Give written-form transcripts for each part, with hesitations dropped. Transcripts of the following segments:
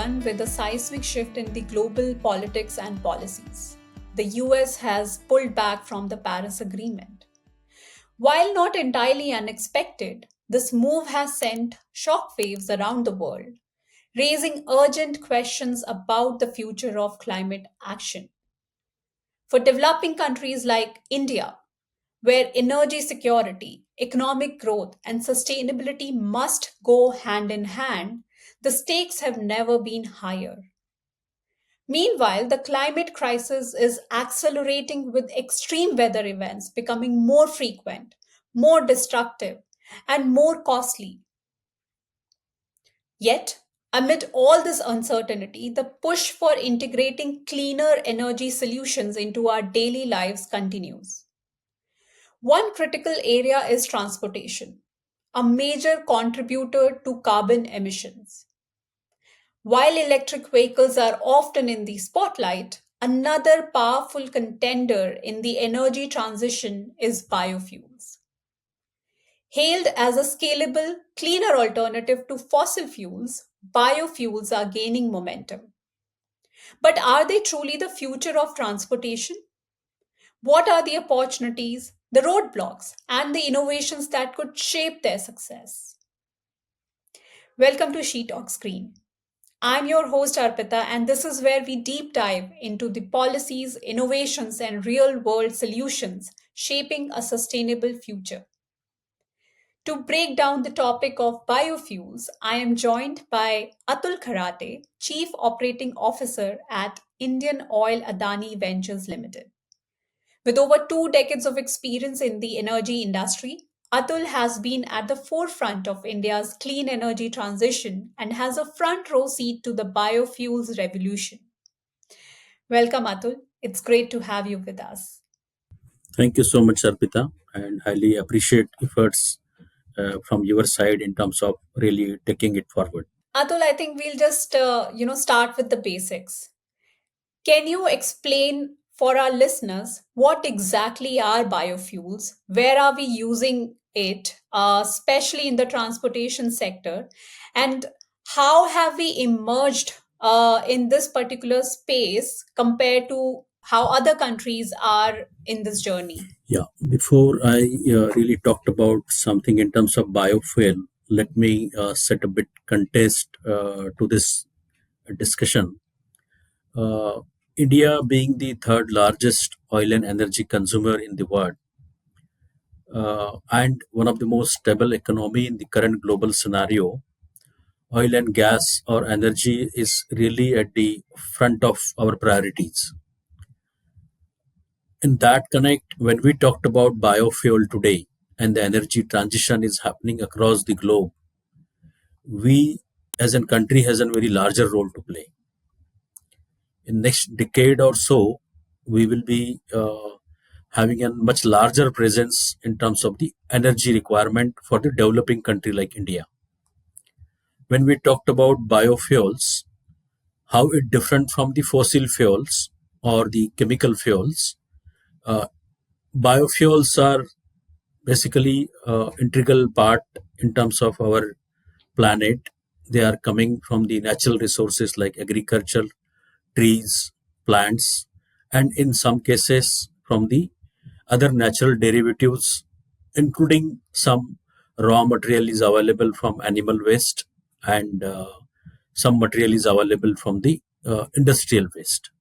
begun with a seismic shift in the global politics and policies. The US has pulled back from the Paris Agreement. While not entirely unexpected, this move has sent shockwaves around the world, raising urgent questions about the future of climate action. For developing countries like India, where energy security, economic growth, and sustainability must go hand in hand, the stakes have never been higher. Meanwhile, the climate crisis is accelerating with extreme weather events becoming more frequent, more destructive, and more costly. Yet, amid all this uncertainty, the push for integrating cleaner energy solutions into our daily lives continues. One critical area is transportation, a major contributor to carbon emissions. While electric vehicles are often in the spotlight, another powerful contender in the energy transition is biofuels. Hailed as a scalable, cleaner alternative to fossil fuels, biofuels are gaining momentum. But are they truly the future of transportation? What are the opportunities, the roadblocks, and the innovations that could shape their success? Welcome to shetalksgreen. I'm your host Arpita, and this is where we deep dive into the policies, innovations, and real world solutions shaping a sustainable future. To break down the topic of biofuels, I am joined by Atul Kharate, Chief Operating Officer at IndianOil Adani Ventures Limited. With over 2 decades of experience in the energy industry, Atul has been at the forefront of India's clean energy transition and has a front row seat to the biofuels revolution. Welcome, Atul. It's great to have you with us. Thank you so much, Arpita, and highly appreciate efforts from your side in terms of really taking it forward. Atul, I think we'll just start with the basics. Can you explain for our listeners what exactly are biofuels? Where are we using it, especially in the transportation sector? And how have we emerged in this particular space compared to how other countries are in this journey? Yeah, before I really talked about something in terms of biofuel, let me set a bit context to this discussion. Uh, India being the third largest oil and energy consumer in the world, and one of the most stable economy in the current global scenario, oil and gas or energy is really at the front of our priorities. In that connect, when we talked about biofuel today and the energy transition is happening across the globe, we as a country has a very larger role to play. In next decade or so, we will be having a much larger presence in terms of the energy requirement for the developing country like India. When we talked about biofuels, how it different from the fossil fuels or the chemical fuels, uh, biofuels are basically integral part in terms of our planet. They are coming from the natural resources like agriculture, trees, plants, and in some cases from the other natural derivatives, including some raw material is available from animal waste, and some material is available from the industrial waste.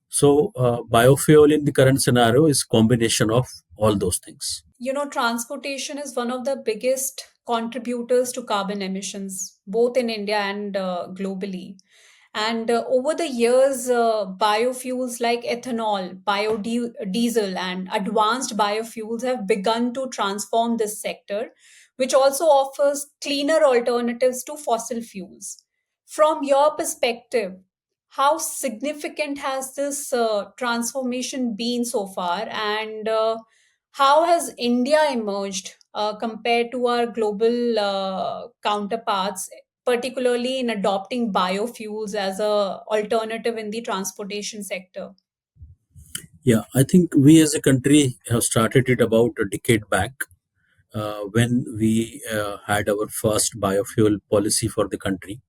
So biofuel in the current scenario is combination of all those things. Transportation is one of the biggest contributors to carbon emissions, both in India and globally. And over the years, biofuels like ethanol, biodiesel, and advanced biofuels have begun to transform this sector, which also offers cleaner alternatives to fossil fuels. From your perspective, how significant has this transformation been so far? And how has India emerged compared to our global counterparts, particularly in adopting biofuels as a alternative in the transportation sector? Yeah, I think we as a country have started it about a decade back when we had our first biofuel policy for the country.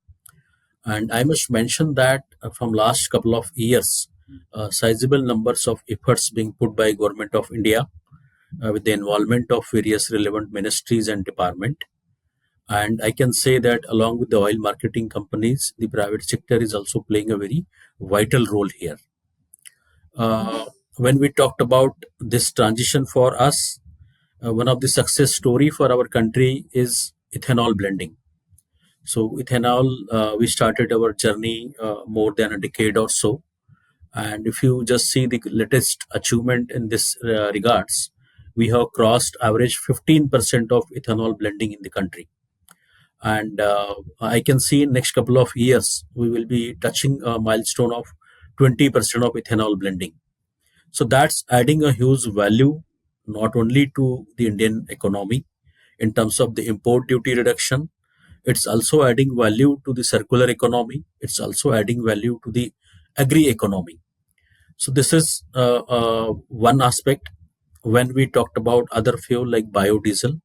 And I must mention that from last couple of years, sizable numbers of efforts being put by Government of India with the involvement of various relevant ministries and department. And I can say that along with the oil marketing companies, the private sector is also playing a very vital role here. When we talked about this transition for us, one of the success story for our country is ethanol blending. So ethanol, we started our journey more than a decade or so. And if you just see the latest achievement in this regards, we have crossed average 15% of ethanol blending in the country. And I can see in next couple of years, we will be touching a milestone of 20% of ethanol blending. So that's adding a huge value not only to the Indian economy in terms of the import duty reduction, it's also adding value to the circular economy. It's also adding value to the agri economy. So this is one aspect. When we talked about other fuel like biodiesel,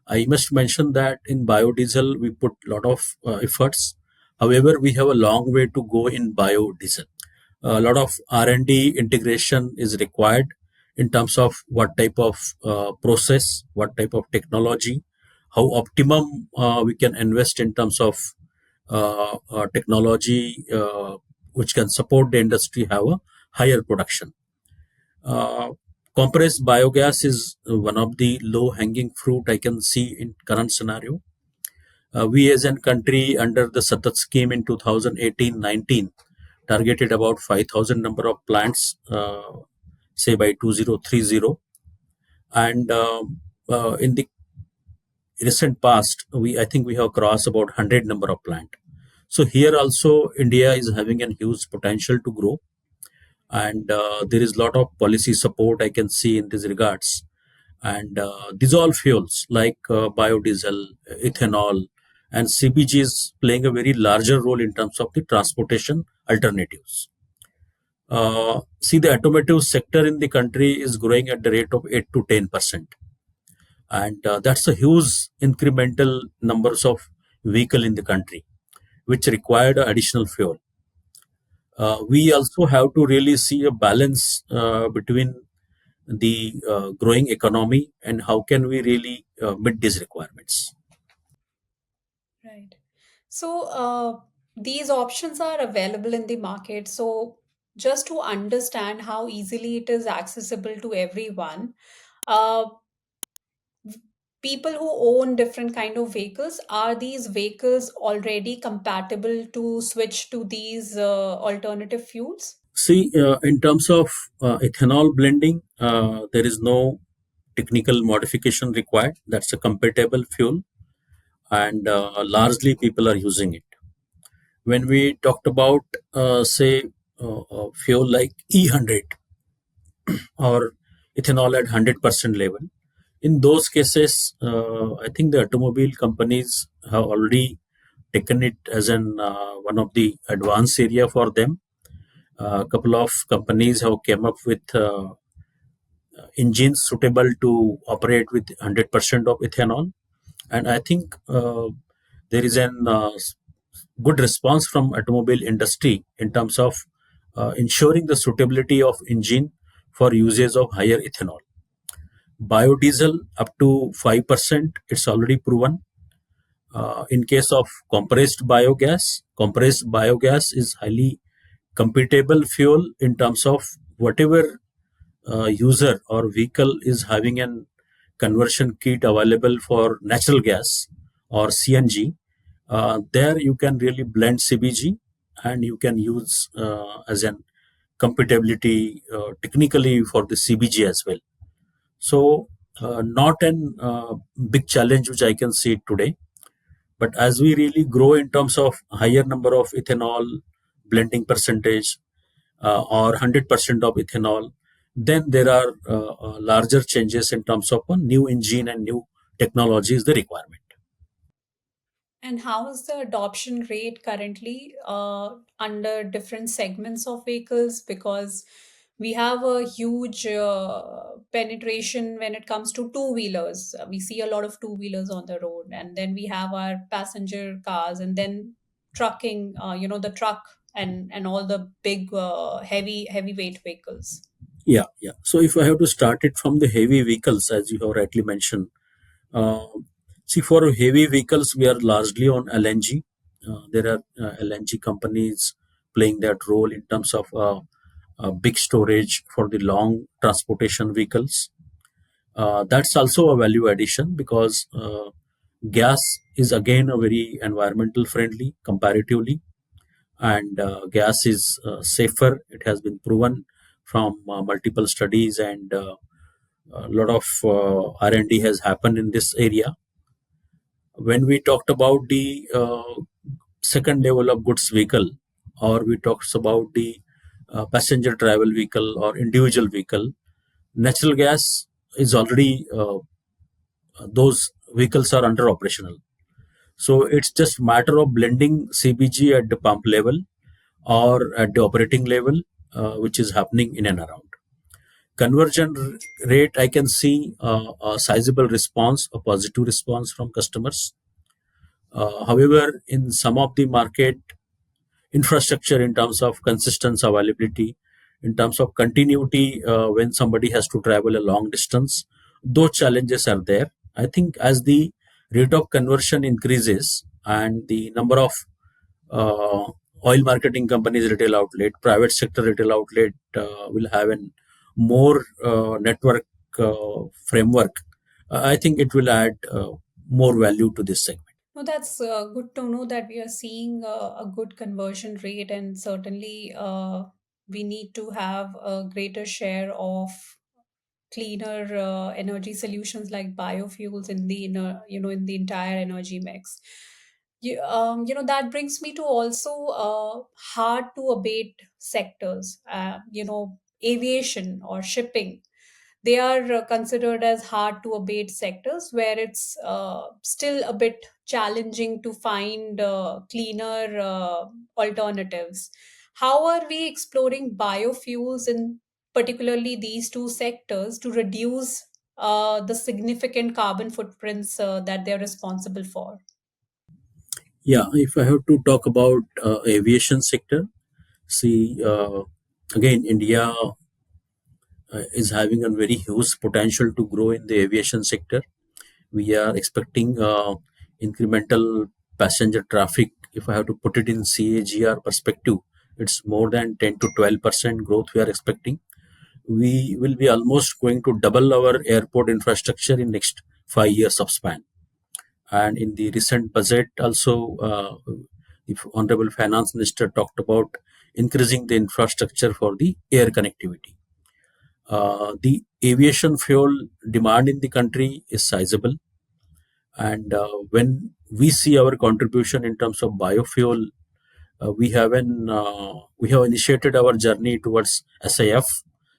I must mention that in biodiesel we put a lot of efforts. However, we have a long way to go in biodiesel. A lot of R&D integration is required in terms of what type of process, what type of technology, how optimum we can invest in terms of technology which can support the industry have a higher production. Uh, Compressed biogas is one of the low hanging fruit I can see in current scenario. We as a country under the Satat scheme in 2018-19 targeted about 5,000 number of plants, say by 2030. And in the recent past, I think we have crossed about 100 number of plant. So here also India is having a huge potential to grow, and there is a lot of policy support I can see in these regards. And these all fuels like biodiesel, ethanol, and CBG is playing a very larger role in terms of the transportation alternatives. See, the automotive sector in the country is growing at the rate of 8 to 10%. And that's a huge incremental numbers of vehicle in the country, which required additional fuel. We also have to really see a balance between the growing economy and how can we really meet these requirements. Right. So these options are available in the market. So just to understand how easily it is accessible to everyone, uh, people who own different kind of vehicles, are these vehicles already compatible to switch to these alternative fuels? See, in terms of ethanol blending, there is no technical modification required. That's a compatible fuel, and largely people are using it. When we talked about, say, fuel like E100 or ethanol at 100% level, in those cases, I think the automobile companies have already taken it as an one of the advanced area for them. A couple of companies have came up with engines suitable to operate with 100% of ethanol, and I think there is an good response from automobile industry in terms of ensuring the suitability of engine for usage of higher ethanol. Biodiesel up to 5%, it's already proven. In case of compressed biogas is highly compatible fuel in terms of whatever user or vehicle is having an conversion kit available for natural gas or CNG. There you can really blend CBG and you can use as an compatibility technically for the CBG as well. So not an big challenge which I can see today. But as we really grow in terms of higher number of ethanol blending percentage or 100% of ethanol, then there are larger changes in terms of a new engine and new technology is the requirement. And how is the adoption rate currently under different segments of vehicles? Because we have a huge penetration when it comes to two wheelers. We see a lot of two wheelers on the road, and then we have our passenger cars, and then trucking, the truck and all the big heavyweight vehicles. Yeah, yeah. So if I have to start it from the heavy vehicles, as you have rightly mentioned, uh, see, for heavy vehicles, we are largely on LNG. There are LNG companies playing that role in terms of big storage for the long transportation vehicles. That's also a value addition because gas is again a very environmental friendly comparatively, and gas is safer. It has been proven from multiple studies, and a lot of R&D has happened in this area. When we talked about the second level of goods vehicle, or we talked about the passenger travel vehicle or individual vehicle, natural gas is already those vehicles are under operational. So it's just matter of blending CBG at the pump level or at the operating level, which is happening in and around. Conversion rate, I can see a sizable response, a positive response from customers. However, in some of the market, infrastructure in terms of consistent availability, in terms of continuity, when somebody has to travel a long distance, those challenges are there. I think as the rate of conversion increases and the number of uh, oil marketing companies retail outlet, private sector retail outlet will have an more network framework. I think it will add more value to this segment. No, that's good to know that we are seeing a good conversion rate, and certainly we need to have a greater share of cleaner energy solutions like biofuels in the in the entire energy mix. That brings me to also hard to abate sectors. Aviation or shipping, they are considered as hard to abate sectors where it's still a bit challenging to find cleaner alternatives. How are we exploring biofuels in particularly these two sectors to reduce the significant carbon footprints that they're responsible for? Yeah, if I have to talk about aviation sector, see, again, India is having a very huge potential to grow in the aviation sector. We are expecting incremental passenger traffic. If I have to put it in CAGR perspective, it's more than 10 to 12% growth we are expecting. We will be almost going to double our airport infrastructure in next 5 years of span. And in the recent budget also, the honorable finance minister talked about increasing the infrastructure for the air connectivity. The aviation fuel demand in the country is sizable, and when we see our contribution in terms of biofuel, we have initiated our journey towards SAF,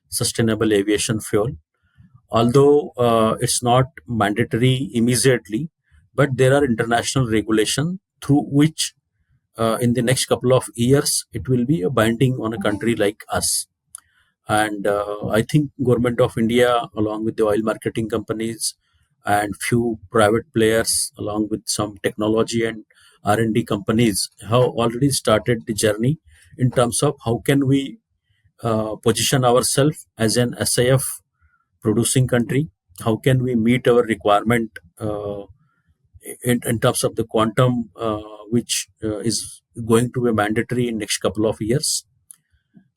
sustainable aviation fuel. Although it's not mandatory immediately, but there are international regulation through which in the next couple of years it will be a binding on a country like us. And I think government of India along with the oil marketing companies and few private players along with some technology and R&D companies have already started the journey in terms of how can we position ourselves as an SAF producing country, how can we meet our requirement in terms of the quantum which is going to be mandatory in next couple of years.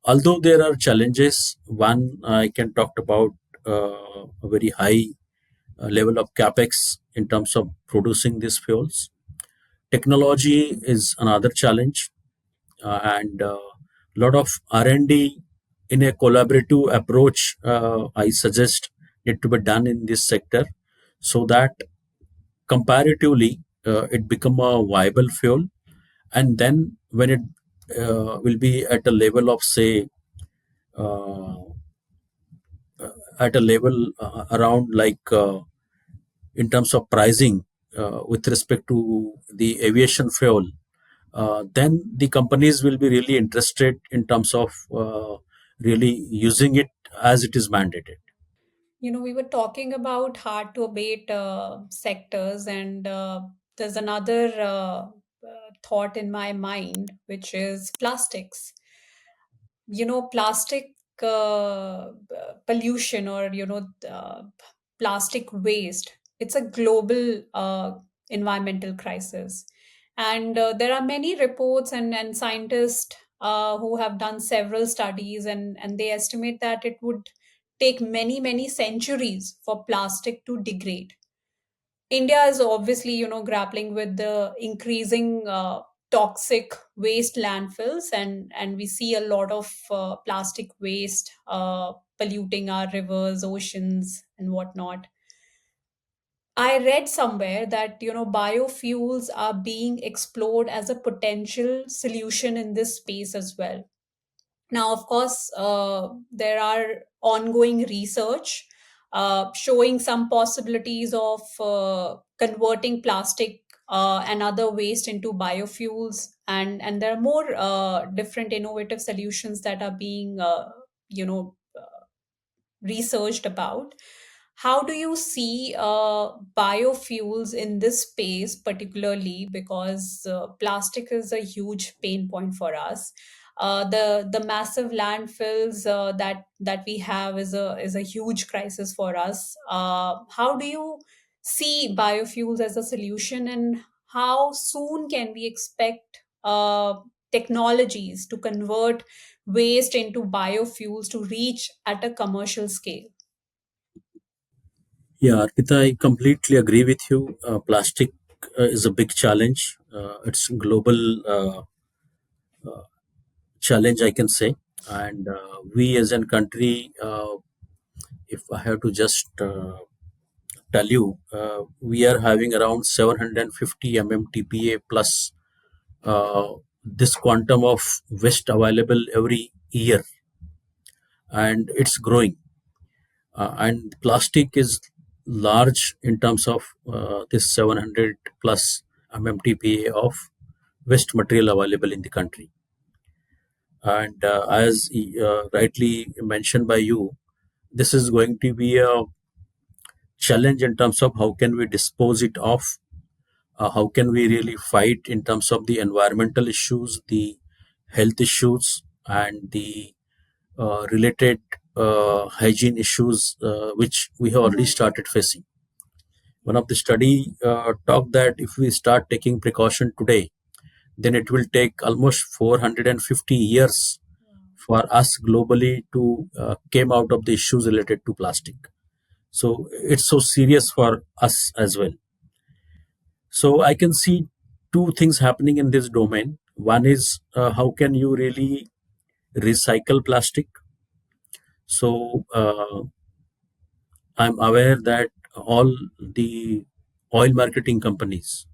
Although there are challenges, one I can talk about a very high level of capex in terms of producing these fuels. Technology is another challenge, and a lot of R&D in a collaborative approach. I suggest it to be done in this sector, so that comparatively it become a viable fuel, and then when it will be at a level of say uh, at a level around like in terms of pricing with respect to the aviation fuel, then the companies will be really interested in terms of really using it as it is mandated. We were talking about hard to abate sectors, and there's another thought in my mind, which is plastics. Plastic pollution, or plastic waste, it's a global environmental crisis. And there are many reports and scientists who have done several studies, and they estimate that it would take many, many centuries for plastic to degrade. India is obviously, grappling with the increasing toxic waste landfills, and we see a lot of plastic waste polluting our rivers, oceans, and whatnot. I read somewhere that, biofuels are being explored as a potential solution in this space as well. Now, of course, there are ongoing research showing some possibilities of converting plastic and other waste into biofuels, and there are more different innovative solutions that are being, researched about. How do you see biofuels in this space, particularly because plastic is a huge pain point for us? The massive landfills that we have is a huge crisis for us. How do you see biofuels as a solution, and how soon can we expect technologies to convert waste into biofuels to reach at a commercial scale? Yeah, Arpita, I completely agree with you. Plastic is a big challenge. It's a global challenge, I can say. And we as a country, if I have to just tell you, we are having around 750 mmtpa plus this quantum of waste available every year, and it's growing. And plastic is large in terms of this 700 plus mmtpa of waste material available in the country. And as rightly mentioned by you, this is going to be a challenge in terms of how can we dispose it off, how can we really fight in terms of the environmental issues, the health issues, and the related hygiene issues, which we have already started facing. One of the study talked that if we start taking precaution today, then it will take almost 450 years for us globally to came out of the issues related to plastic. So it's so serious for us as well. So I can see two things happening in this domain. One is how can you really recycle plastic. So I'm aware that all the oil marketing companies,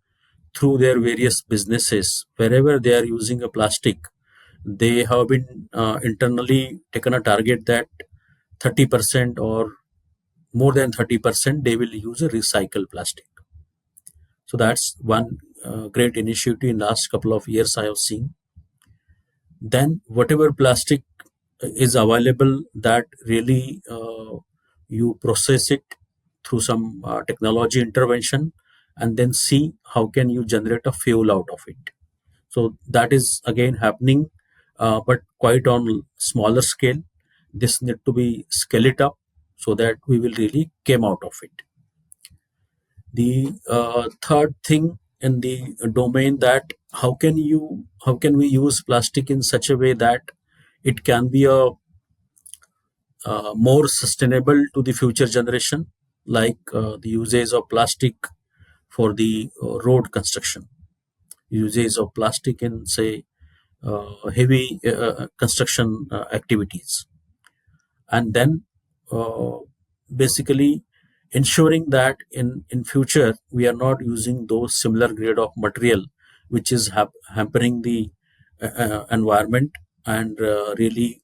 through their various businesses, wherever they are using a plastic, they have been internally taken a target that 30% or more than 30% they will use a recycled plastic. So that's one great initiative in last couple of years I have seen. Then whatever plastic is available, that really you process it through some technology intervention, and then see how can you generate a fuel out of it. So that is again happening, but quite on smaller scale. This need to be scale it up so that we will really came out of it. The third thing in the domain, that how can we use plastic in such a way that it can be a more sustainable to the future generation, like the usage of plastic for the road construction, usage of plastic in say heavy construction activities, and then uh, basically ensuring that in future we are not using those similar grade of material which is hampering the environment, and really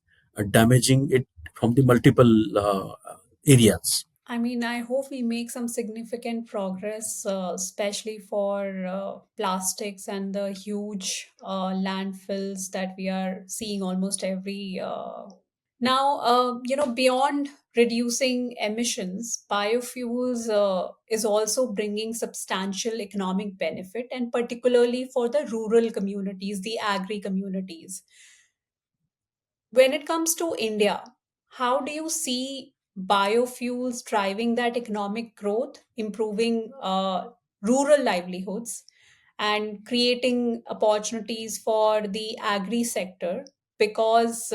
damaging it from the multiple areas. I mean, I hope we make some significant progress, especially for plastics and the huge landfills that we are seeing almost every Now, beyond reducing emissions, biofuels is also bringing substantial economic benefit, and particularly for the rural communities, the agri communities. When it comes to India, how do you see biofuels driving that economic growth, improving rural livelihoods, and creating opportunities for the agri sector? Because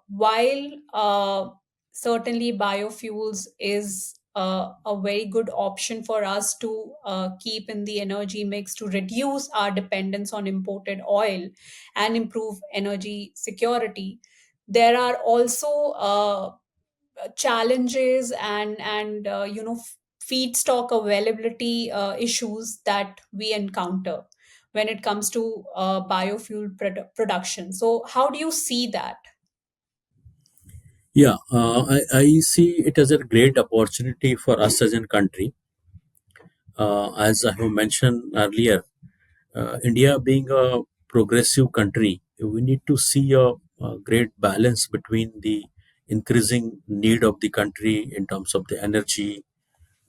while certainly biofuels is a very good option for us to keep in the energy mix to reduce our dependence on imported oil and improve energy security, there are also challenges and feedstock availability issues that we encounter when it comes to biofuel production. So how do you see that? Yeah, I see it as a great opportunity for us as a country. As I have mentioned earlier, India being a progressive country, we need to see a great balance between the increasing need of the country in terms of the energy,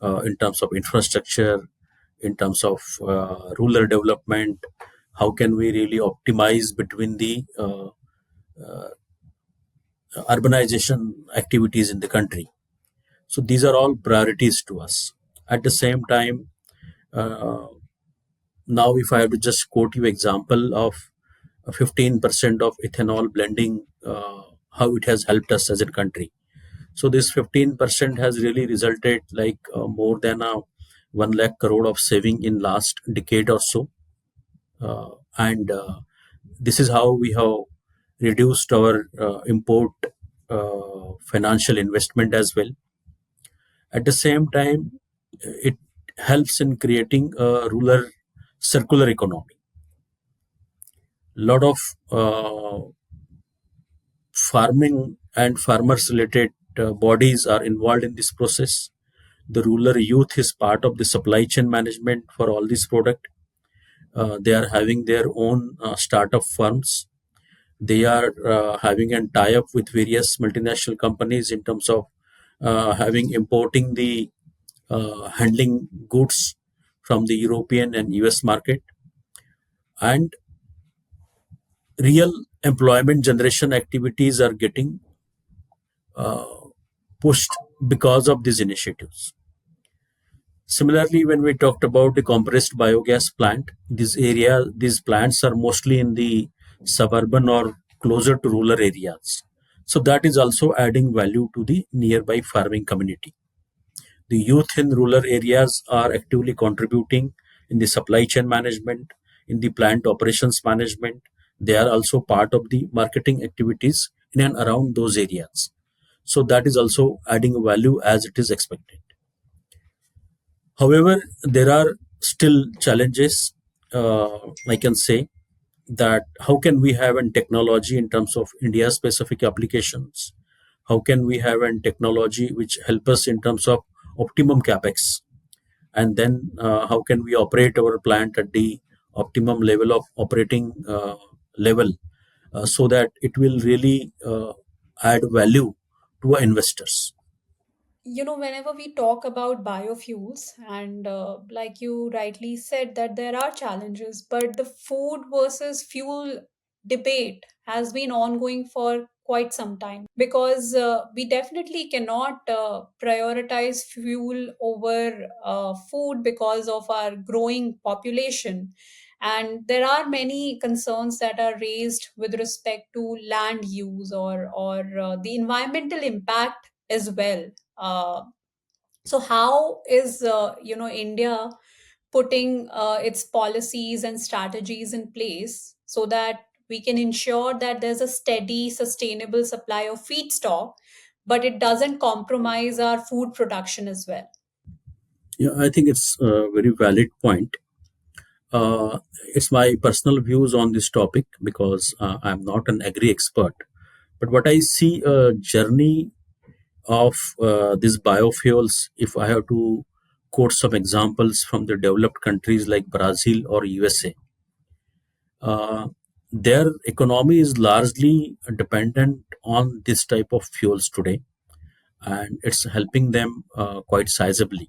in terms of infrastructure, in terms of rural development. How can we really optimize between the urbanization activities in the country? So these are all priorities to us. At the same time, uh, now if I have to just quote you example of 15% of ethanol blending, how it has helped us as a country. So this 15% has really resulted like more than a 1 lakh crore of saving in last decade or so. And this is how we have reduced our import financial investment as well. At the same time, it helps in creating a rural circular economy. Lot of farming and farmers related bodies are involved in this process. The rural youth is part of the supply chain management for all these products. They are having their own startup firms. They are having a tie-up with various multinational companies in terms of having importing the handling goods from the European and US market, and real employment generation activities are getting pushed because of these initiatives. Similarly, when we talked about the compressed biogas plant, these plants are mostly in the suburban or closer to rural areas. So that is also adding value to the nearby farming community. The youth in rural areas are actively contributing in the supply chain management, in the plant operations management. They are also part of the marketing activities in and around those areas. So that is also adding value as it is expected. However, there are still challenges. I can say that how can we have a technology in terms of India specific applications? How can we have a technology which help us in terms of optimum capex? And then how can we operate our plant at the optimum level of operating level, so that it will really add value to our investors? Whenever we talk about biofuels, and like you rightly said, that there are challenges, but the food versus fuel debate has been ongoing for quite some time, because we definitely cannot prioritize fuel over food because of our growing population. And there are many concerns that are raised with respect to land use or the environmental impact as well. So how is India putting its policies and strategies in place so that we can ensure that there's a steady, sustainable supply of feedstock, but it doesn't compromise our food production as well? Yeah, I think it's a very valid point. It's my personal views on this topic because I'm not an agri expert. But what I see a journey of these biofuels, if I have to quote some examples from the developed countries like Brazil or USA, their economy is largely dependent on this type of fuels today, and it's helping them quite sizably.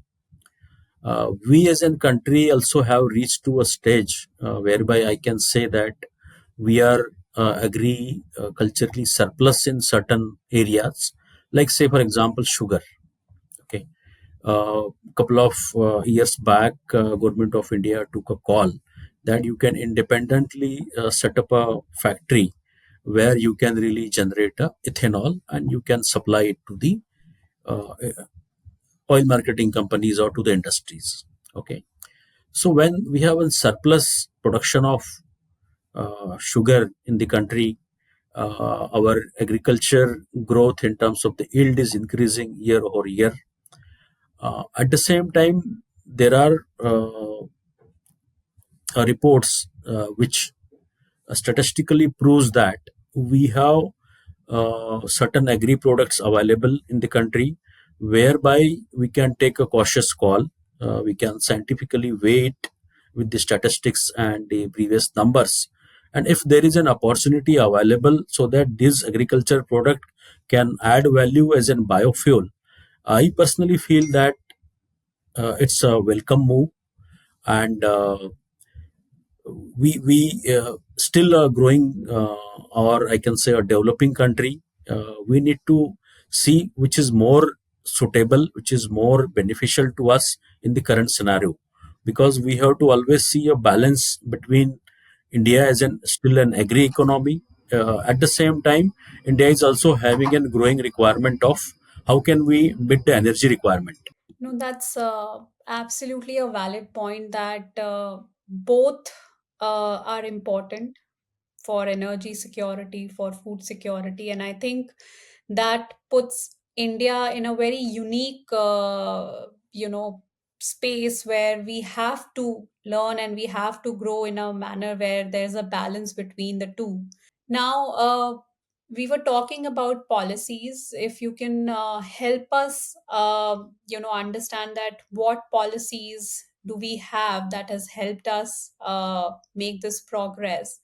We as a country also have reached to a stage whereby I can say that we are agriculturally surplus in certain areas, like say for example sugar. Okay, couple of years back, government of India took a call that you can independently set up a factory where you can really generate ethanol and you can supply it to the uh, oil marketing companies or to the industries. Okay, so when we have a surplus production of sugar in the country, our agriculture growth in terms of the yield is increasing year over year. At the same time, there are reports which statistically proves that we have certain agri products available in the country whereby we can take a cautious call. We can scientifically weigh it with the statistics and the previous numbers, and if there is an opportunity available so that this agriculture product can add value as a biofuel, I personally feel that it's a welcome move. And we still a growing, or I can say a developing country. We need to see which is more suitable, which is more beneficial to us in the current scenario, because we have to always see a balance between India as an still an agri economy. At the same time, India is also having a growing requirement of how can we meet the energy requirement. No, that's absolutely a valid point that both are important for energy security, for food security. And I think that puts India in a very unique, space where we have to learn and we have to grow in a manner where there's a balance between the two. Now, we were talking about policies. If you can help us, understand that what policies do we have that has helped us make this progress,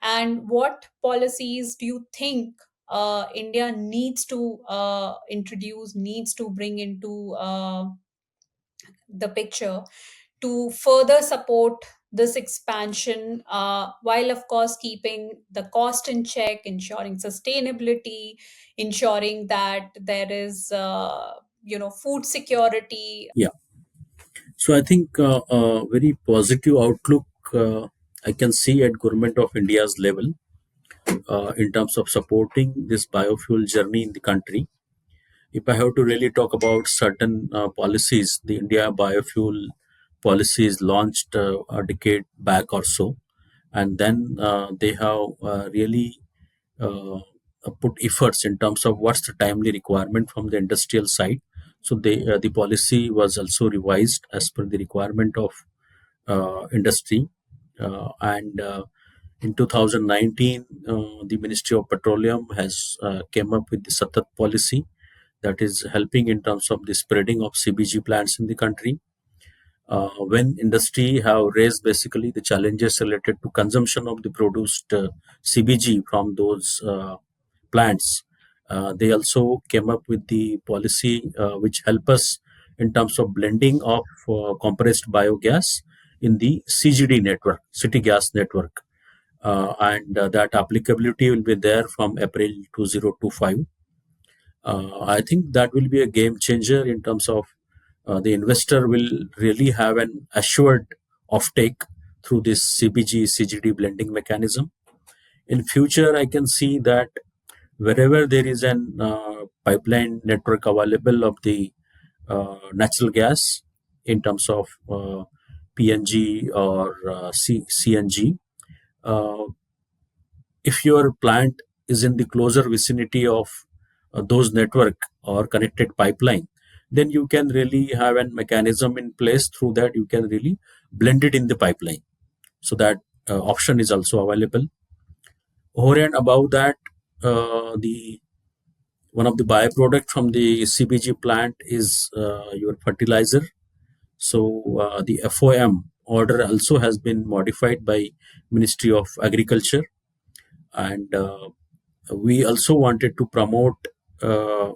and what policies do you think India needs to introduce, needs to bring into the picture to further support this expansion, while of course keeping the cost in check, ensuring sustainability, ensuring that there is food security. Yeah, so I think a very positive outlook I can see at government of India's level in terms of supporting this biofuel journey in the country. If I have to really talk about certain policies, the India biofuel policy is launched a decade back or so, and then they have really uh, put efforts in terms of what's the timely requirement from the industrial side. So the policy was also revised as per the requirement of industry, and in 2019, the Ministry of Petroleum has came up with the Satat policy that is helping in terms of the spreading of CBG plants in the country. When industry have raised basically the challenges related to consumption of the produced CBG from those plants, they also came up with the policy which help us in terms of blending of compressed biogas in the CGD network, city gas network, and that applicability will be there from April 2025. I think that will be a game changer in terms of the investor will really have an assured offtake through this CBG CGD blending mechanism. In future, I can see that wherever there is an pipeline network available of the natural gas in terms of PNG or CNG, uh, if your plant is in the closer vicinity of those network or connected pipeline, then you can really have a mechanism in place through that you can really blend it in the pipeline. So that option is also available. Over and above that, the one of the byproduct from the CBG plant is your fertilizer. So the FOM order also has been modified by Ministry of Agriculture, And we also wanted to promote uh,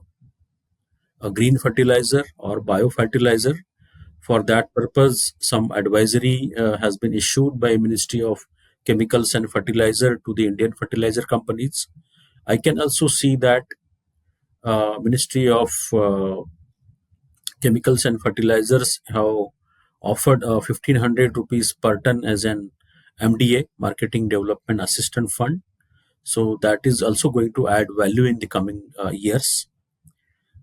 a green fertilizer or biofertilizer. For that purpose, some advisory has been issued by Ministry of Chemicals and Fertilizer to the Indian fertilizer companies. I can also see that Ministry of Chemicals and Fertilizers have offered 1500 rupees per ton as an MDA, Marketing Development Assistance Fund. So that is also going to add value in the coming years.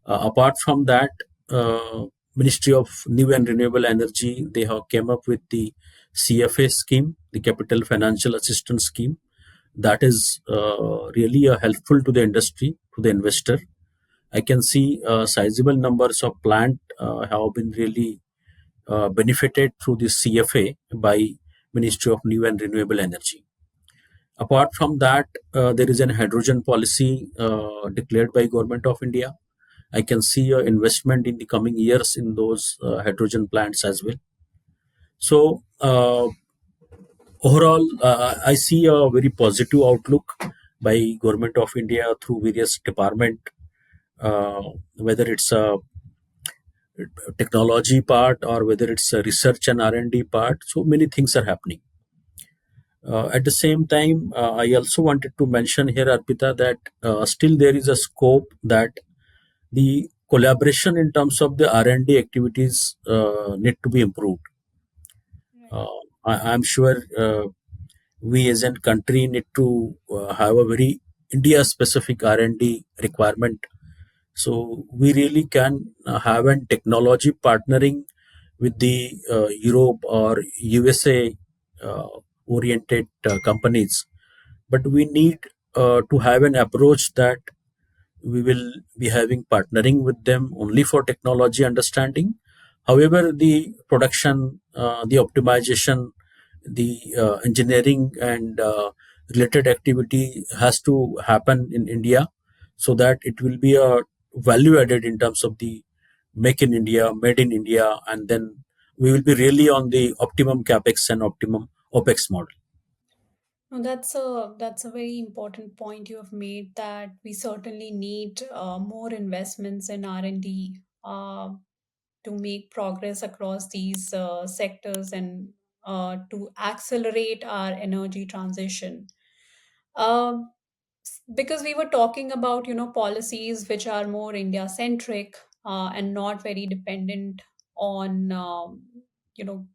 Apart from that, Ministry of New and Renewable Energy, they have came up with the CFA scheme, the Capital Financial Assistance Scheme. That is really helpful to the industry, to the investor. I can see sizable numbers of plant have been really benefited through this CFA by Ministry of New and Renewable Energy. Apart from that, there is an hydrogen policy declared by Government of India. I can see investment in the coming years in those hydrogen plants as well. So overall, I see a very positive outlook by Government of India through various department, whether it's a technology part or whether it's a research and R&D part. So many things are happening. At the same time, I also wanted to mention here, Arpita, that still there is a scope that the collaboration in terms of the R&D activities need to be improved. Right. Uh, I'm sure we as a country need to have a very India-specific R&D requirement. So we really can have a technology partnering with the Europe or USA oriented companies, but we need to have an approach that we will be having partnering with them only for technology understanding. However, the production, the optimization, the engineering and related activity has to happen in India, so that it will be a value added in terms of the make in India, made in India, and then we will be really on the optimum capex and optimum opex model. No, that's a very important point you have made, that we certainly need more investments in R&D to make progress across these sectors and to accelerate our energy transition. Um, because we were talking about, policies which are more India centric and not very dependent on you know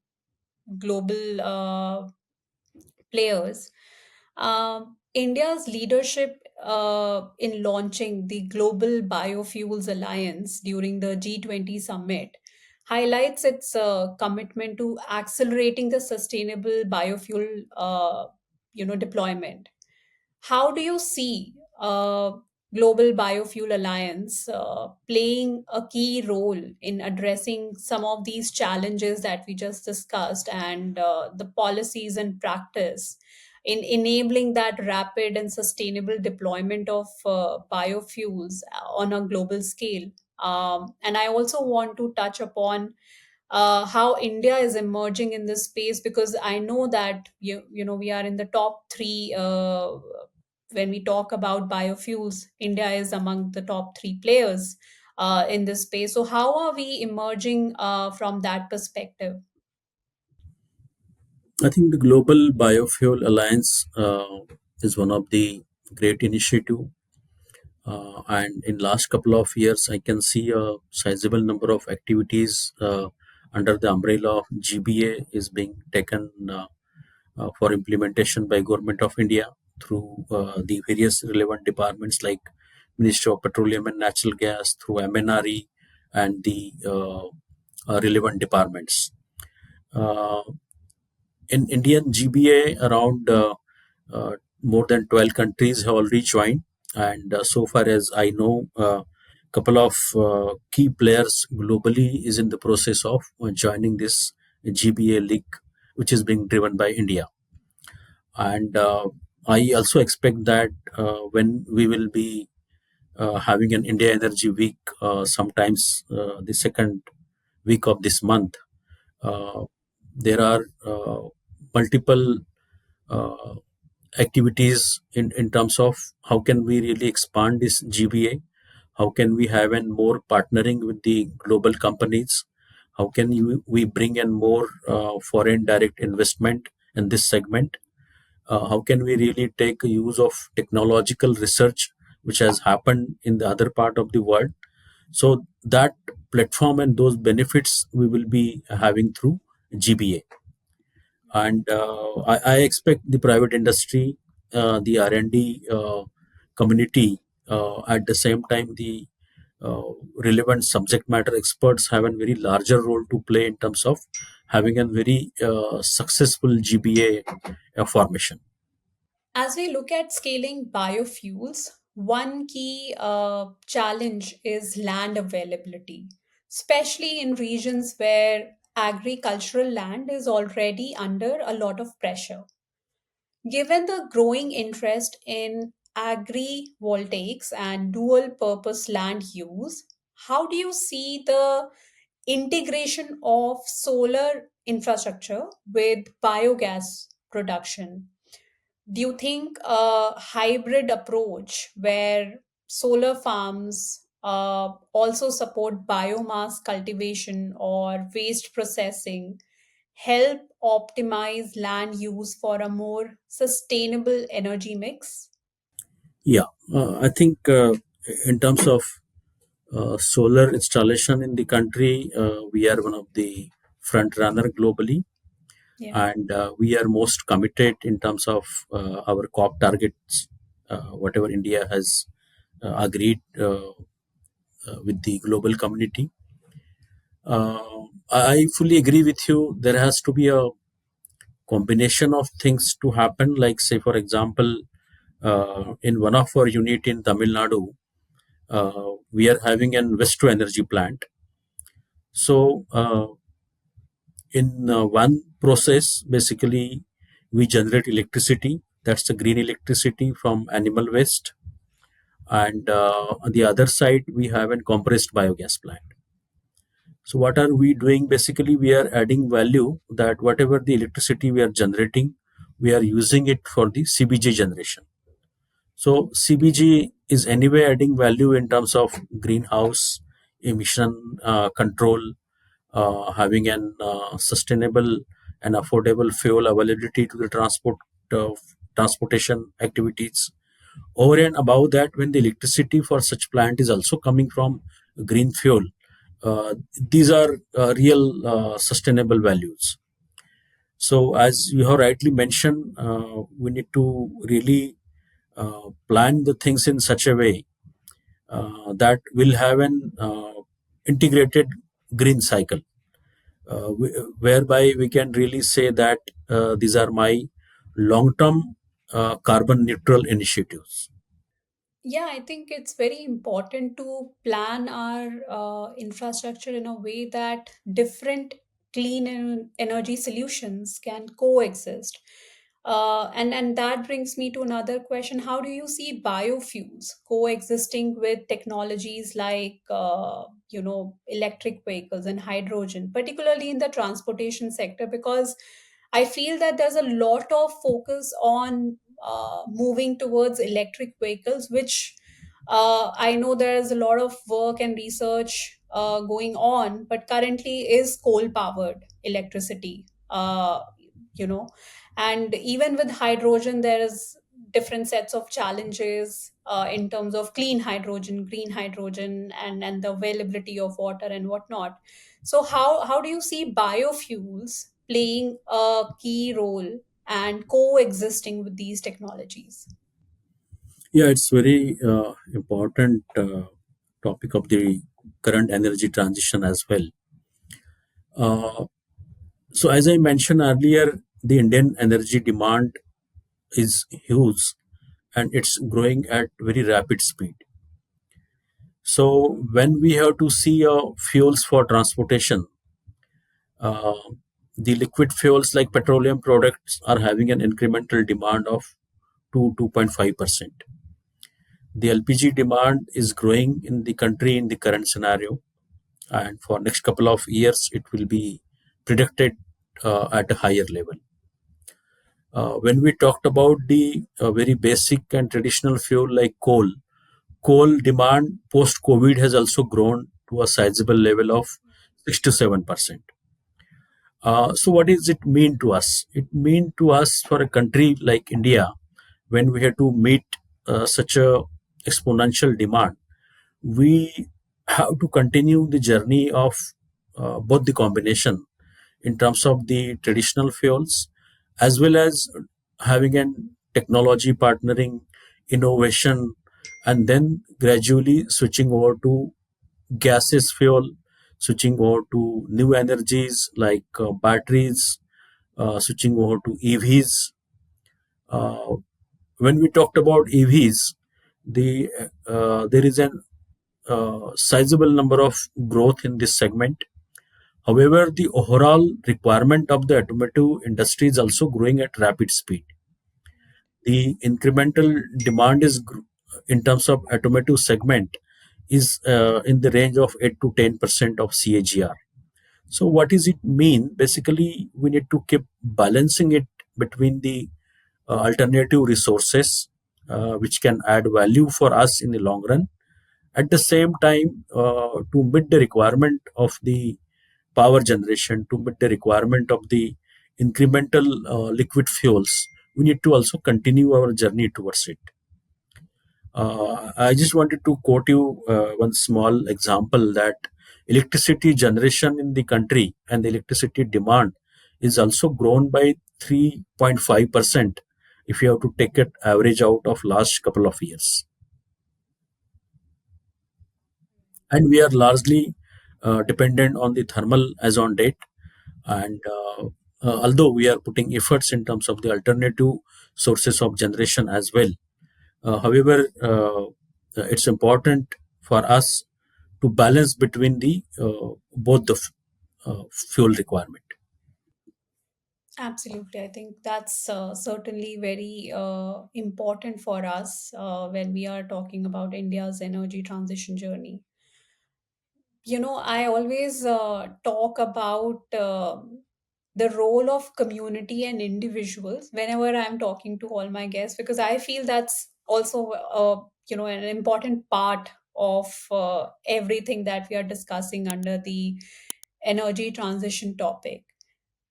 global players. India's leadership in launching the Global Biofuels Alliance during the G20 summit highlights its commitment to accelerating the sustainable biofuel deployment. How do you see Global Biofuel Alliance playing a key role in addressing some of these challenges that we just discussed, and the policies and practice in enabling that rapid and sustainable deployment of biofuels on a global scale? And I also want to touch upon how India is emerging in this space, because I know that we are in the top three. When we talk about biofuels, India is among the top three players in this space. So, how are we emerging from that perspective? I think the Global Biofuel Alliance is one of the great initiative. And in last couple of years, I can see a sizable number of activities under the umbrella of GBA is being taken for implementation by Government of India through the various relevant departments like Ministry of Petroleum and Natural Gas, through MNRE and the relevant departments. Uh, in Indian GBA, around more than 12 countries have already joined, and so far as I know, couple of key players globally is in the process of joining this GBA league, which is being driven by India. And I also expect that when we will be having an India Energy Week, sometimes the second week of this month, uh, there are multiple uh, activities in terms of how can we really expand this GBA, how can we have an more partnering with the global companies, how can we bring in more foreign direct investment in this segment, how can we really take use of technological research which has happened in the other part of the world. So that platform and those benefits we will be having through GBA. And I expect the private industry, the R&D community, at the same time the uh, relevant subject matter experts have a very larger role to play in terms of having a very successful GBA formation. As we look at scaling biofuels, one key challenge is land availability, especially in regions where agricultural land is already under a lot of pressure. Given the growing interest in agrivoltaics and dual purpose land use, how do you see the integration of solar infrastructure with biogas production? Do you think a hybrid approach where solar farms also support biomass cultivation or waste processing help optimize land use for a more sustainable energy mix? Yeah, I think in terms of solar installation in the country, we are one of the front runner globally, Yeah. and we are most committed in terms of our COP targets, whatever India has agreed with the global community. I fully agree with you. There has to be a combination of things to happen. Like, say, for example, in one of our unit in Tamil Nadu, we are having an waste to energy plant. So, in one process, basically, we generate electricity. That's the green electricity from animal waste. And on the other side, we have a compressed biogas plant. So what are we doing? Basically, we are adding value that whatever the electricity we are generating, we are using it for the CBG generation. So CBG is anyway adding value in terms of greenhouse emission control, having an sustainable and affordable fuel availability to the uh, transportation activities. Over and above that, when the electricity for such plant is also coming from green fuel, these are real sustainable values. So, as you have rightly mentioned, we need to really plan the things in such a way that will have an integrated green cycle, whereby we can really say that these are my long-term carbon neutral initiatives. Yeah, I think it's very important to plan our infrastructure in a way that different energy solutions can coexist. And that brings me to another question. How do you see biofuels coexisting with technologies like, electric vehicles and hydrogen, particularly in the transportation sector? Because I feel that there's a lot of focus on moving towards electric vehicles, which I know there is a lot of work and research going on, but currently is coal powered electricity. You know, and even with hydrogen, there is different sets of challenges in terms of clean hydrogen, green hydrogen, and the availability of water and whatnot. So how do you see biofuels playing a key role and coexisting with these technologies? Yeah, it's very important topic of the current energy transition as well. Uh, so, as I mentioned earlier, the Indian energy demand is huge and it's growing at very rapid speed. So, when we have to see fuels for transportation, uh, the liquid fuels like petroleum products are having an incremental demand of 2.5%. The LPG demand is growing in the country in the current scenario, and for next couple of years, it will be predicted at a higher level. When we talked about the very basic and traditional fuel like coal demand post COVID has also grown to a sizable level of 6 to 7%. So what does it mean to us? It mean to us for a country like India, when we have to meet such a exponential demand, we have to continue the journey of both the combination in terms of the traditional fuels as well as having an technology partnering, innovation, and then gradually switching over to gaseous fuel, switching over to new energies like batteries, switching over to EVs. Uh, when we talked about EVs, there is an sizable number of growth in this segment. However, the overall requirement of the automotive industry is also growing at rapid speed. The incremental demand in terms of automotive segment is in the range of 8 to 10% of CAGR. So what does it mean? Basically, we need to keep balancing it between the alternative resources which can add value for us in the long run. At the same time, to meet the requirement of the power generation, to meet the requirement of the incremental liquid fuels, we need to also continue our journey towards it. I just wanted to quote you one small example that electricity generation in the country and the electricity demand is also grown by 3.5% if you have to take it average out of last couple of years. And we are largely dependent on the thermal as on date. And although we are putting efforts in terms of the alternative sources of generation as well, however, it's important for us to balance between the both the fuel requirement. Absolutely. I think that's certainly very important for us when we are talking about India's energy transition journey. I always talk about the role of community and individuals whenever I'm talking to all my guests, because I feel that's also, an important part of everything that we are discussing under the energy transition topic.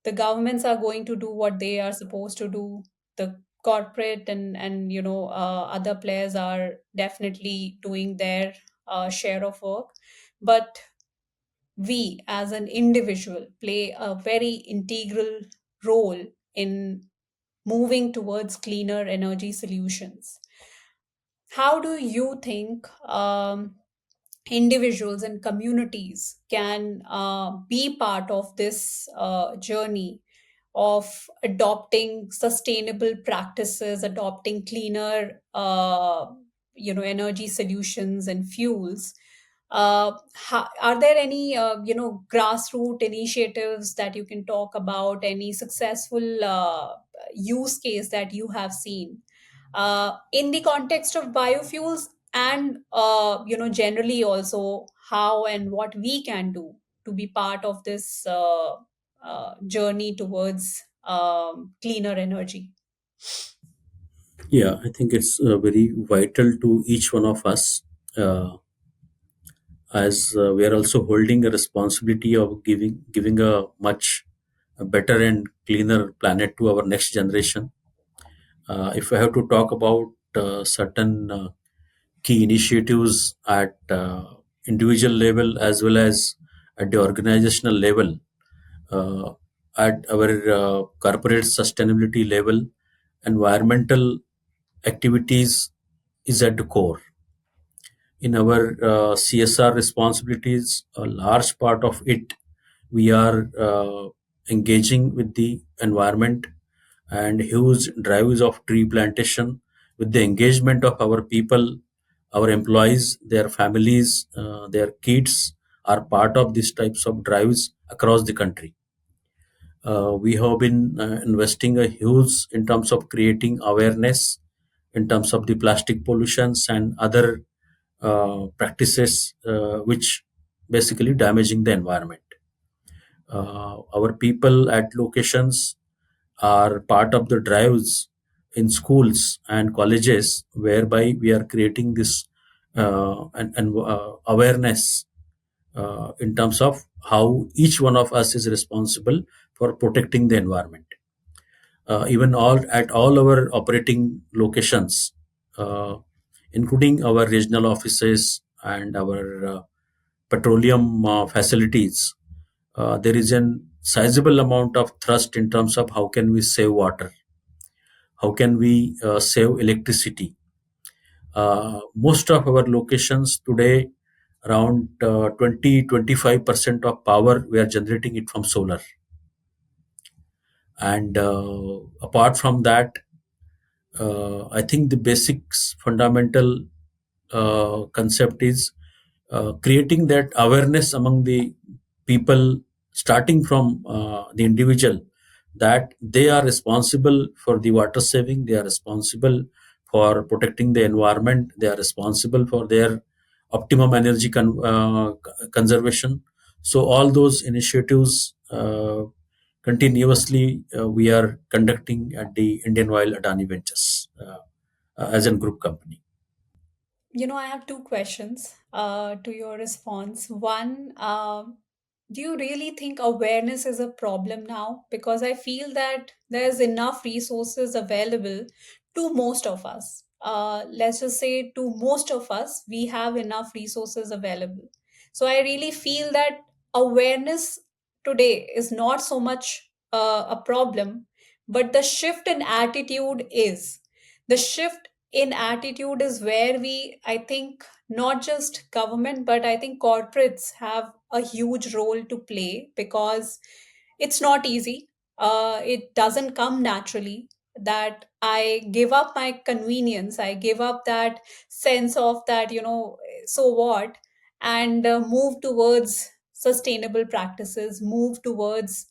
The governments are going to do what they are supposed to do. The corporate and other players are definitely doing their share of work, but we as an individual play a very integral role in moving towards cleaner energy solutions. How do you think individuals and communities can be part of this journey of adopting sustainable practices, adopting cleaner, energy solutions and fuels? Are there any, grassroots initiatives that you can talk about? Any successful use case that you have seen in the context of biofuels, and generally also how and what we can do to be part of this journey towards cleaner energy? Yeah, I think it's very vital to each one of us, as we are also holding a responsibility of giving a better and cleaner planet to our next generation. If I have to talk about certain key initiatives at individual level as well as at the organizational level, uh, at our corporate sustainability level, environmental activities is at the core. In our CSR responsibilities, a large part of it, we are engaging with the environment and huge drives of tree plantation with the engagement of our people, our employees, their families, their kids are part of these types of drives across the country. We have been investing a huge in terms of creating awareness in terms of the plastic pollutions and other practices which basically damaging the environment. Our people at locations are part of the drives in schools and colleges, whereby we are creating this awareness in terms of how each one of us is responsible for protecting the environment. Even all at all our operating locations, uh, including our regional offices and our petroleum facilities, there is a sizable amount of thrust in terms of how can we save water, how can we save electricity. Most of our locations today, around 20-25% of power, we are generating it from solar. And apart from that, I think the basics fundamental concept is creating that awareness among the people, starting from the individual, that they are responsible for the water saving, they are responsible for protecting the environment, they are responsible for their optimum energy conservation. So all those initiatives continuously we are conducting at the Indian Oil Adani Ventures as a group company. I have two questions to your response. One, do you really think awareness is a problem now? Because I feel that there's enough resources available to most of us. Let's just say to most of us, we have enough resources available. So I really feel that awareness today is not so much a problem, but the shift in attitude is. The shift in attitude is where we, I think, not just government, but I think corporates have a huge role to play, because it's not easy. It doesn't come naturally that I give up my convenience, I give up that sense of that, so what, and move towards sustainable practices, move towards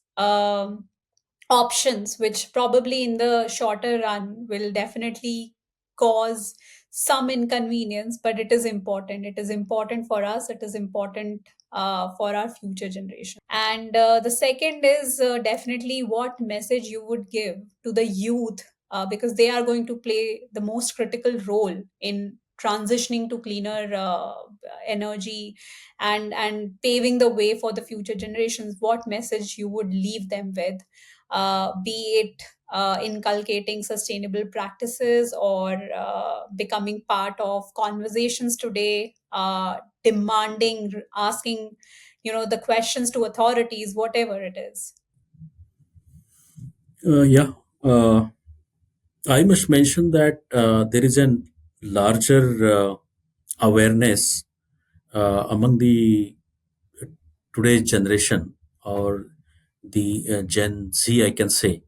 options which probably in the shorter run will definitely cause some inconvenience, but it is important. It is important for us, it is important for our future generation. And the second is definitely what message you would give to the youth, because they are going to play the most critical role in transitioning to cleaner energy and paving the way for the future generations. What message you would leave them with, be it inculcating sustainable practices, or becoming part of conversations today, demanding, asking, the questions to authorities, whatever it is. Yeah, I must mention that there is a larger awareness among the today's generation, or the Gen Z, I can say.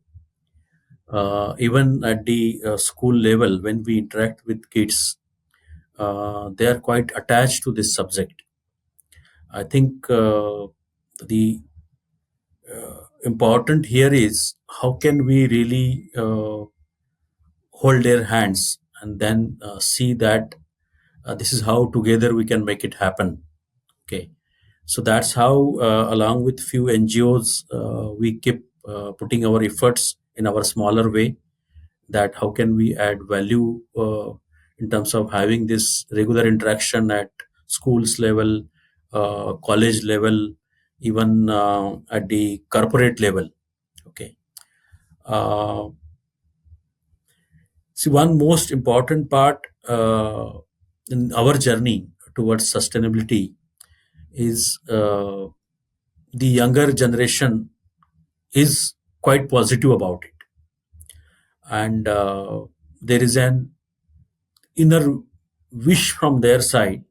Even at the school level, when we interact with kids, they are quite attached to this subject. I think the important here is how can we really hold their hands and then see that this is how together we can make it happen. Okay, so that's how along with few NGOs we keep putting our efforts in our smaller way, that how can we add value in terms of having this regular interaction at schools level, college level, even at the corporate level. Okay, uh, see, one most important part in our journey towards sustainability is the younger generation is quite positive about it, and there is an inner wish from their side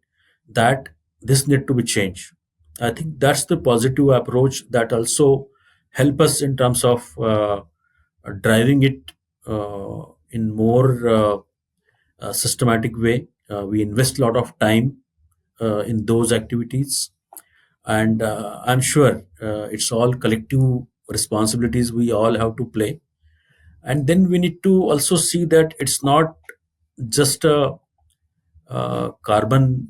that this need to be changed. I think that's the positive approach that also help us in terms of driving it in more systematic way. We invest a lot of time in those activities, and I'm sure it's all collective responsibilities we all have to play. And then we need to also see that it's not just a carbon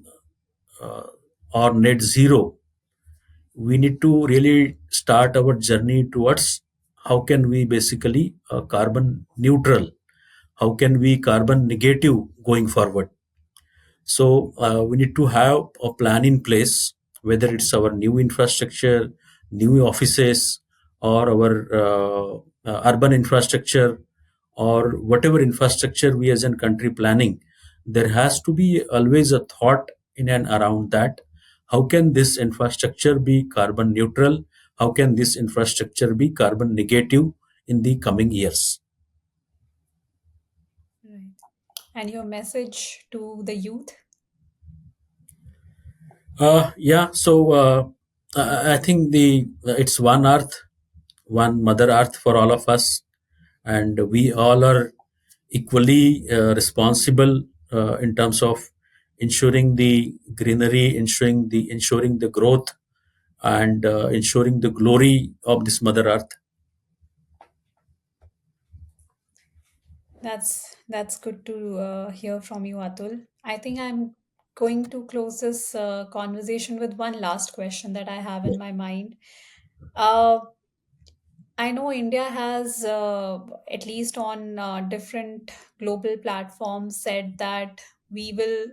uh, or net zero. We need to really start our journey towards how can we basically carbon neutral, how can we carbon negative going forward. So we need to have a plan in place, whether it's our new infrastructure, new offices, or our urban infrastructure, or whatever infrastructure we as a country planning. There has to be always a thought in and around that. How can this infrastructure be carbon neutral? How can this infrastructure be carbon negative in the coming years? Right. And your message to the youth? Yeah, so I think the it's one Earth, one Mother Earth for all of us, and we all are equally responsible in terms of ensuring the greenery, ensuring the growth, and ensuring the glory of this Mother Earth. That's good to hear from you, Atul. I think I'm going to close this conversation with one last question that I have in my mind. Uh, I know India has, at least on different global platforms, said that we will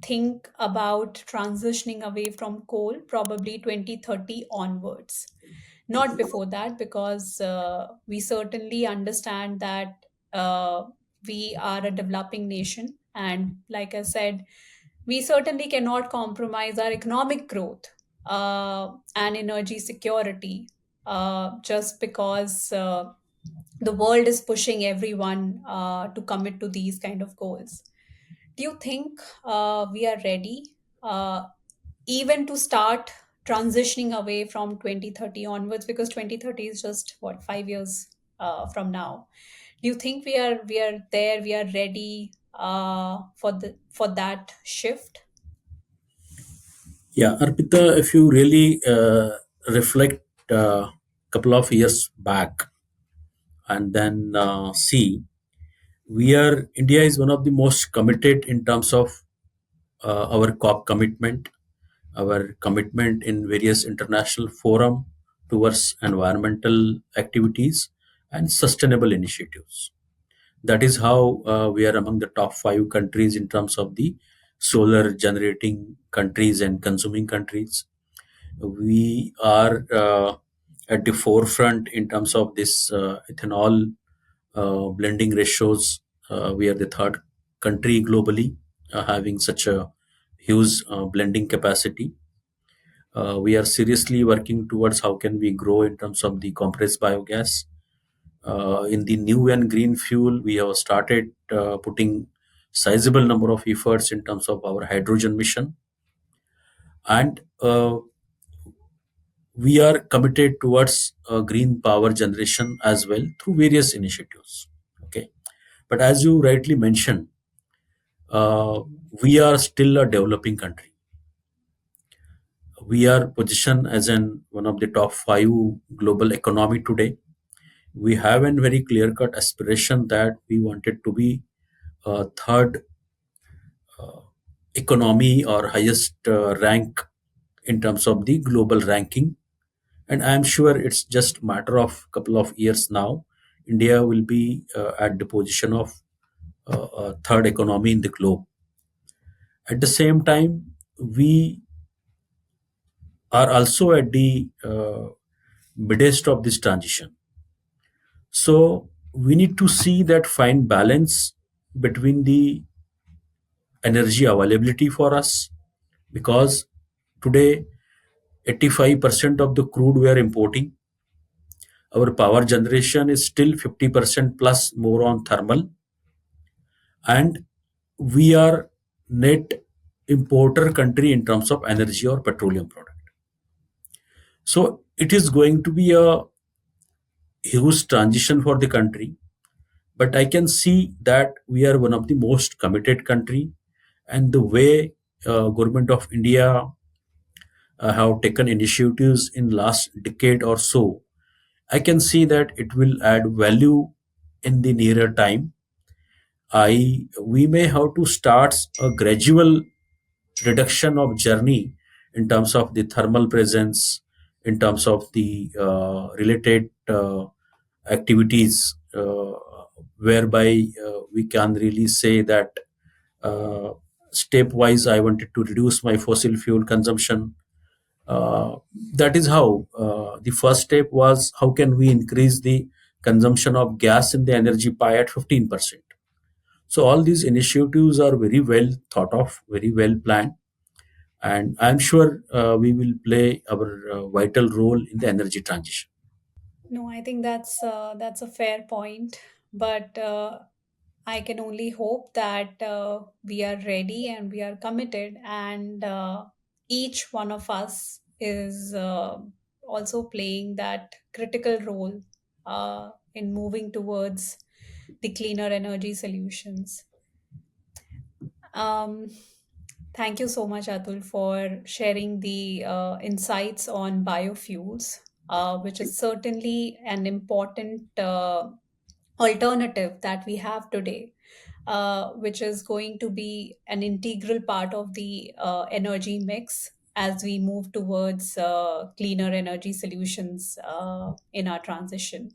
think about transitioning away from coal probably 2030 onwards. Not before that, because we certainly understand that we are a developing nation. And like I said, we certainly cannot compromise our economic growth and energy security just because the world is pushing everyone to commit to these kind of goals. Do you think we are ready uh, even to start transitioning away from 2030 onwards? Because 2030 is just what, 5 years from now. Do you think we are there, we are ready for that shift? Yeah, Arpita, if you really reflect a couple of years back and then see, India is one of the most committed in terms of our COP commitment, our commitment in various international forum towards environmental activities and sustainable initiatives. That is how we are among the top 5 countries in terms of the solar generating countries and consuming countries. We are at the forefront in terms of this ethanol blending ratios. We are the third country globally having such a huge blending capacity. We are seriously working towards how can we grow in terms of the compressed biogas. In the new and green fuel, we have started putting sizable number of efforts in terms of our hydrogen mission, and we are committed towards green power generation as well through various initiatives. Okay, but as you rightly mentioned, uh, we are still a developing country. We are positioned as one of the top 5 global economy today. We have a very clear cut aspiration that we wanted to be third economy or highest rank in terms of the global ranking, and I'm sure it's just matter of couple of years now. India will be at the position of third economy in the globe. At the same time, we are also at the midst of this transition. So we need to see that fine balance between the energy availability for us, because today 85% of the crude we are importing. Our power generation is still 50% plus more on thermal, and we are net importer country in terms of energy or petroleum product. So it is going to be a huge transition for the country, but I can see that we are one of the most committed country, and the way government of India have taken initiatives in last decade or so, I can see that it will add value in the nearer time. I We may have to start a gradual reduction of journey in terms of the thermal presence, in terms of the related activities whereby we can really say that uh, stepwise I wanted to reduce my fossil fuel consumption. uh, that is how the first step was, how can we increase the consumption of gas in the energy pie at 15%. So all these initiatives are very well thought of, very well planned, and I'm sure we will play our vital role in the energy transition. No, I think that's a fair point, but I can only hope that we are ready and we are committed, and each one of us is also playing that critical role in moving towards the cleaner energy solutions. Um, Thank you so much, Atul, for sharing the insights on biofuels, which is certainly an important alternative that we have today, which is going to be an integral part of the energy mix as we move towards cleaner energy solutions in our transition.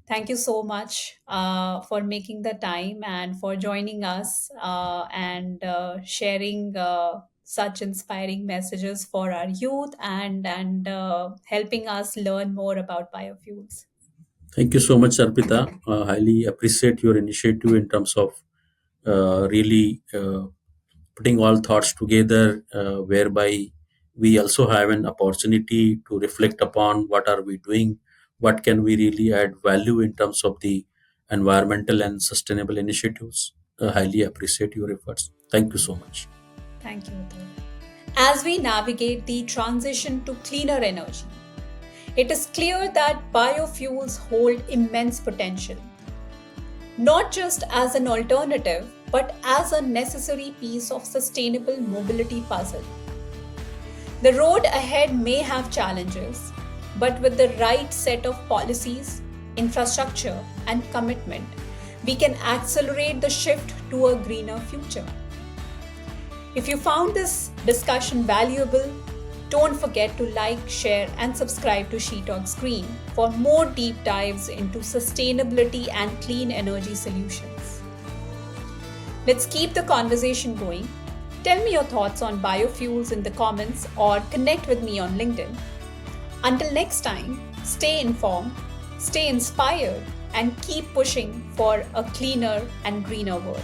Thank you so much for making the time and for joining us and sharing such inspiring messages for our youth and helping us learn more about biofuels. Thank you so much, Arpita. Highly appreciate your initiative in terms of really putting all thoughts together, whereby we also have an opportunity to reflect upon what are we doing, what can we really add value in terms of the environmental and sustainable initiatives. Highly appreciate your efforts. Thank you so much. Thank you, Atul. As we navigate the transition to cleaner energy, it is clear that biofuels hold immense potential, not just as an alternative, but as a necessary piece of sustainable mobility puzzle. The road ahead may have challenges, but with the right set of policies, infrastructure, and commitment, we can accelerate the shift to a greener future. If you found this discussion valuable, don't forget to like, share, and subscribe to shetalksgreen for more deep dives into sustainability and clean energy solutions. Let's keep the conversation going. Tell me your thoughts on biofuels in the comments or connect with me on LinkedIn. Until next time, stay informed, stay inspired, and keep pushing for a cleaner and greener world.